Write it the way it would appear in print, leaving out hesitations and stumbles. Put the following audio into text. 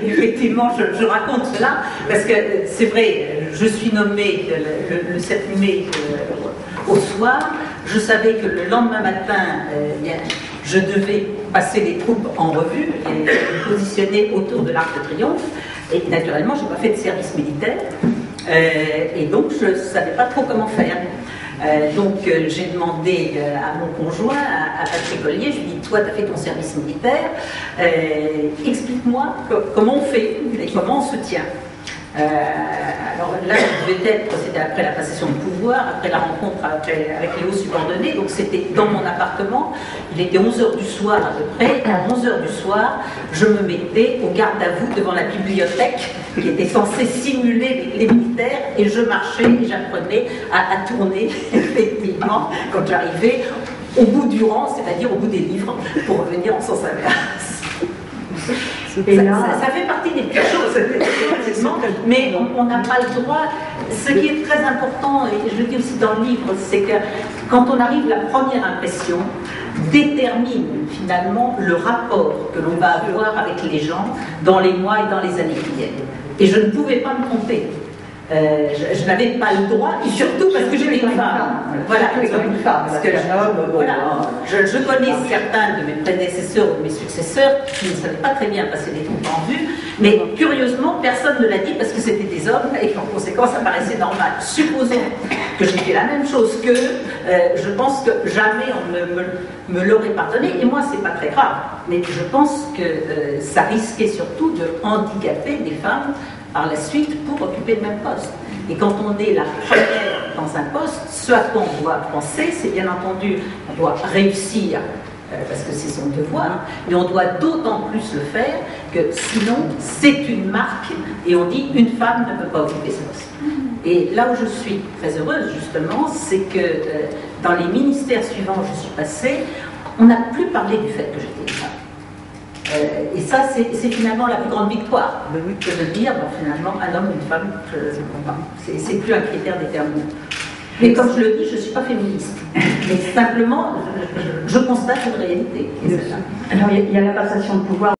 effectivement, je raconte cela, parce que c'est vrai, je suis nommée le 7 mai au soir. Je savais que le lendemain matin, je devais passer les troupes en revue et me positionner autour de l'Arc de Triomphe. Et naturellement, je n'ai pas fait de service militaire, et donc je ne savais pas trop comment faire. Donc j'ai demandé à mon conjoint, à Patrick Collier, je lui ai dit, toi tu as fait ton service militaire, explique-moi comment on fait et comment on se tient. Alors là, c'était après la passation de pouvoir, après la rencontre avec les hauts subordonnés, donc c'était dans mon appartement, il était 11h du soir à peu près, à 11h du soir, je me mettais au garde à vous devant la bibliothèque qui était censée simuler les militaires, et je marchais et j'apprenais à tourner, effectivement, quand j'arrivais au bout du rang, c'est-à-dire au bout des livres, pour revenir en sens inverse. Ça fait partie des petites choses, mais on n'a pas le droit. Ce qui est très important, et je le dis aussi dans le livre, c'est que quand on arrive, la première impression détermine finalement le rapport que l'on va avoir avec les gens dans les mois et dans les années qui viennent. Et je ne pouvais pas me tromper. Je n'avais pas le droit, et surtout parce que j'étais une femme. Voilà, une femme. Parce que je connais certains de mes prédécesseurs ou de mes successeurs qui ne savaient pas très bien passer des troupes en vue, mais curieusement, personne ne l'a dit parce que c'était des hommes et qu'en conséquence, ça paraissait normal. Supposons que j'ai fait la même chose qu'eux, je pense que jamais on me l'aurait pardonné, et moi, c'est pas très grave. Mais je pense que ça risquait surtout de handicaper des femmes par la suite pour occuper le même poste. Et quand on est la première dans un poste, ce à quoi on doit penser, c'est bien entendu, on doit réussir, parce que c'est son devoir, mais on doit d'autant plus le faire que sinon, c'est une marque, et on dit une femme ne peut pas occuper ce poste. Et là où je suis très heureuse, justement, c'est que dans les ministères suivants où je suis passée, on n'a plus parlé du fait que j'étais une femme. Et ça, c'est finalement la plus grande victoire, que de dire, finalement, un homme ou une femme, c'est plus un critère déterminant. Mais comme je le dis, je ne suis pas féministe. Mais simplement, je constate une réalité. Alors, il y a la passation de pouvoir.